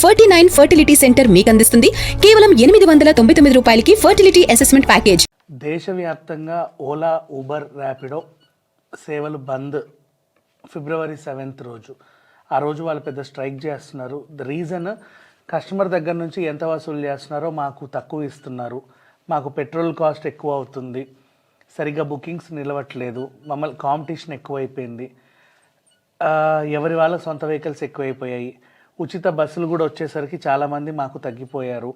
49 fertility centre మీకు అందిస్తుంది కేవలం 899 రూపాయలకి ఫర్టిలిటీ అసెస్మెంట్ ప్యాకేజ్. దేశవ్యాప్తంగా ఓలా, ఊబర్, ర్యాపిడో సేవలు బంద్ ఫిబ్రవరి 7th రోజు. ఆ రోజు వాళ్ళు పెద్ద స్ట్రైక్ చేస్తున్నారు. ద రీజన్ కస్టమర్ దగ్గర నుంచి ఎంత వసూలు చేస్తున్నారో మాకు తక్కువ ఇస్తున్నారు, మాకు పెట్రోల్ కాస్ట్ ఎక్కువ అవుతుంది, సరిగ్గా బుకింగ్స్ నిలవట్లేదు, మమ్మల్ని కాంపిటీషన్ ఎక్కువైపోయింది, ఎవరి వాళ్ళ సొంత వెహికల్స్ ఎక్కువైపోయాయి, ఉచిత బస్సులు కూడా వచ్చేసరికి చాలామంది మాకు తగ్గిపోయారు,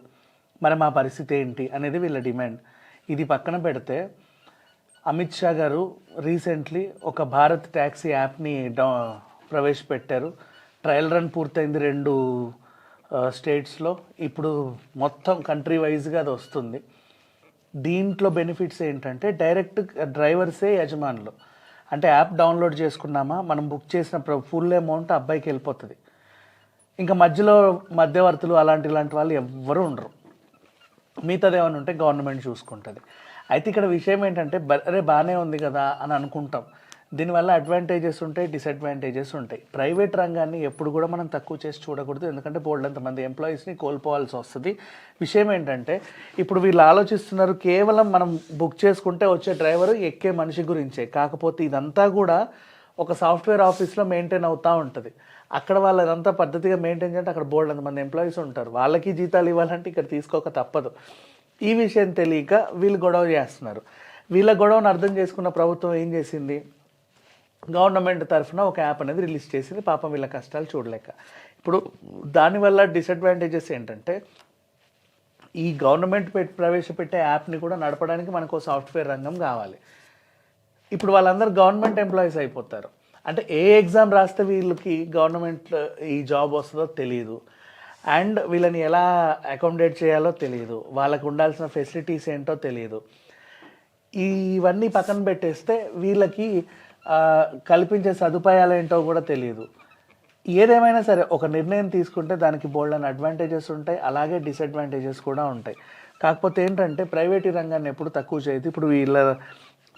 మరి మా పరిస్థితి ఏంటి అనేది వీళ్ళ డిమాండ్. ఇది పక్కన పెడితే అమిత్ షా గారు రీసెంట్లీ ఒక భారత్ ట్యాక్సీ యాప్ని ప్రవేశపెట్టారు. ట్రయల్ రన్ పూర్తయింది 2 స్టేట్స్లో. ఇప్పుడు మొత్తం కంట్రీ వైజ్గా అది వస్తుంది. దీంట్లో బెనిఫిట్స్ ఏంటంటే డైరెక్ట్ డ్రైవర్సే యజమానులు. అంటే యాప్ డౌన్లోడ్ చేసుకున్నామా, మనం బుక్ చేసిన ఫుల్ అమౌంట్ అబ్బాయికి వెళ్ళిపోతుంది. ఇంకా మధ్యలో మధ్యవర్తులు ఇలాంటి వాళ్ళు ఎవ్వరూ ఉండరు. మిగతాది ఏమైనా ఉంటే గవర్నమెంట్ చూసుకుంటుంది. అయితే ఇక్కడ విషయం ఏంటంటే అరే బాగానే ఉంది కదా అని అనుకుంటాం. దీనివల్ల అడ్వాంటేజెస్ ఉంటాయి, డిసడ్వాంటేజెస్ ఉంటాయి. ప్రైవేట్ రంగాన్ని ఎప్పుడు కూడా మనం తక్కువ చేసి చూడకూడదు, ఎందుకంటే బోల్డంతమంది ఎంప్లాయీస్ని కోల్పోవాల్సి వస్తుంది. విషయం ఏంటంటే ఇప్పుడు వీళ్ళు ఆలోచిస్తున్నారు కేవలం మనం బుక్ చేసుకుంటే వచ్చే డ్రైవరు ఎక్కే మనిషి గురించే. కాకపోతే ఇదంతా కూడా ఒక సాఫ్ట్వేర్ ఆఫీస్లో మెయింటైన్ అవుతూ ఉంటుంది. అక్కడ వాళ్ళదంతా పద్ధతిగా మెయింటైన్ చేయాలంటే అక్కడ బోల్డంతమంది ఎంప్లాయీస్ ఉంటారు, వాళ్ళకి జీతాలు ఇవ్వాలంటే ఇక్కడ తీసుకోక తప్పదు. ఈ విషయం తెలియక వీళ్ళు గొడవ చేస్తున్నారు. వీళ్ళ గొడవను అర్థం చేసుకున్న ప్రభుత్వం ఏం చేసింది, గవర్నమెంట్ తరఫున ఒక యాప్ అనేది రిలీజ్ చేసింది. పాపం వీళ్ళ కష్టాలు చూడలేక. ఇప్పుడు దానివల్ల డిసడ్వాంటేజెస్ ఏంటంటే ఈ గవర్నమెంట్ ప్రవేశపెట్టే యాప్ని కూడా నడపడానికి మనకు సాఫ్ట్వేర్ రంగం కావాలి. ఇప్పుడు వాళ్ళందరూ గవర్నమెంట్ ఎంప్లాయీస్ అయిపోతారు. అంటే ఏ ఎగ్జామ్ రాస్తే వీళ్ళకి గవర్నమెంట్ ఈ జాబ్ వస్తుందో తెలియదు, అండ్ వీళ్ళని ఎలా అకామిడేట్ చేయాలో తెలియదు, వాళ్ళకు ఉండాల్సిన ఫెసిలిటీస్ ఏంటో తెలియదు. ఇవన్నీ పక్కన పెట్టేస్తే వీళ్ళకి కల్పించే సదుపాయాలు ఏంటో కూడా తెలియదు. ఏదేమైనా సరే ఒక నిర్ణయం తీసుకుంటే దానికి బోల్డన్ అడ్వాంటేజెస్ ఉంటాయి, అలాగే డిసడ్వాంటేజెస్ కూడా ఉంటాయి. కాకపోతే ఏంటంటే ప్రైవేట్ రంగాన్ని ఎప్పుడు తక్కువ చేయదు. ఇప్పుడు వీళ్ళ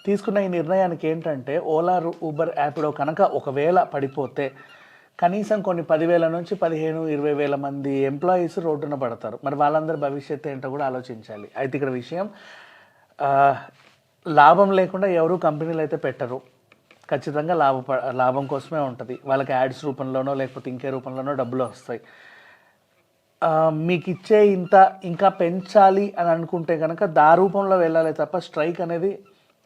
తీసుకున్న ఈ నిర్ణయానికి ఏంటంటే ఓలా, ఊబర్, ర్యాపిడో కనుక ఒకవేళ పడిపోతే కనీసం కొన్ని 10,000 నుంచి 15-20,000 మంది ఎంప్లాయీస్ రోడ్డున పడతారు. మరి వాళ్ళందరి భవిష్యత్తు ఏంటో కూడా ఆలోచించాలి. అయితే ఇక్కడ విషయం లాభం లేకుండా ఎవరు కంపెనీలు అయితే పెట్టరు. ఖచ్చితంగా లాభం కోసమే ఉంటుంది. వాళ్ళకి యాడ్స్ రూపంలోనో లేకపోతే ఇంకే రూపంలోనో డబ్బులు వస్తాయి. మీకు ఇచ్చే ఇంకా పెంచాలి అని అనుకుంటే కనుక దా రూపంలో వెళ్ళాలి తప్ప స్ట్రైక్ అనేది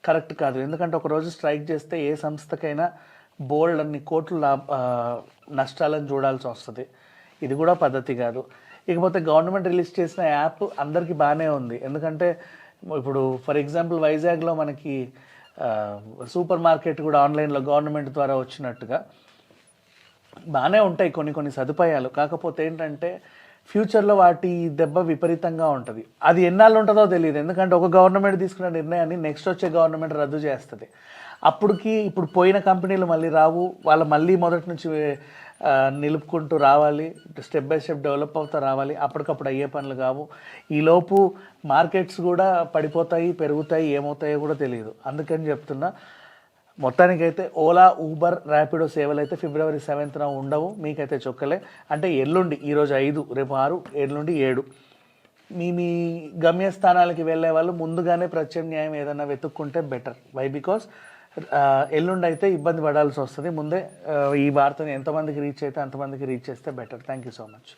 కరెక్ట్ కాదు. ఎందుకంటే ఒకరోజు స్ట్రైక్ చేస్తే ఏ సంస్థకైనా బోల్డ్ అన్ని కోట్లు నష్టాలను చూడాల్సి వస్తుంది. ఇది కూడా పద్ధతి కాదు. ఇకపోతే గవర్నమెంట్ రిలీజ్ చేసిన యాప్ అందరికీ బాగానే ఉంది. ఎందుకంటే ఇప్పుడు ఫర్ ఎగ్జాంపుల్ వైజాగ్లో మనకి సూపర్ మార్కెట్ కూడా ఆన్లైన్లో గవర్నమెంట్ ద్వారా వచ్చినట్టుగా బాగానే ఉంటాయి కొన్ని సదుపాయాలు. కాకపోతే ఏంటంటే ఫ్యూచర్లో వాటి దెబ్బ విపరీతంగా ఉంటుంది. అది ఎన్నాళ్ళు ఉంటుందో తెలియదు. ఎందుకంటే ఒక గవర్నమెంట్ తీసుకున్న నిర్ణయాన్ని నెక్స్ట్ వచ్చే గవర్నమెంట్ రద్దు చేస్తుంది. ఇప్పుడు పోయిన కంపెనీలు మళ్ళీ రావు, వాళ్ళు మళ్ళీ మొదటి నుంచి నిలుపుకుంటూ రావాలి, స్టెప్ బై స్టెప్ డెవలప్ అవుతూ రావాలి. అప్పటికప్పుడు అయ్యే పనులు కావు. ఈలోపు మార్కెట్స్ కూడా పడిపోతాయి, పెరుగుతాయి, ఏమవుతాయో కూడా తెలియదు. అందుకని చెప్తున్నా, మొత్తానికైతే ఓలా, ఊబర్, ర్యాపిడో సేవలు అయితే ఫిబ్రవరి 7th ఉండవు. మీకైతే చొక్కలే. అంటే ఎల్లుండి, ఈరోజు 5, రేపు 6, ఎల్లుండి 7 మీ గమ్యస్థానాలకి వెళ్ళే వాళ్ళు ముందుగానే ప్రత్యామ్నాయం ఏదైనా వెతుక్కుంటే బెటర్. వై? బికాస్ ఎల్లుండి అయితే ఇబ్బంది పడాల్సి వస్తుంది. ముందే ఈ వార్తని ఎంతమందికి రీచ్ అయితే అంతమందికి రీచ్ చేస్తే better. Thank you so much.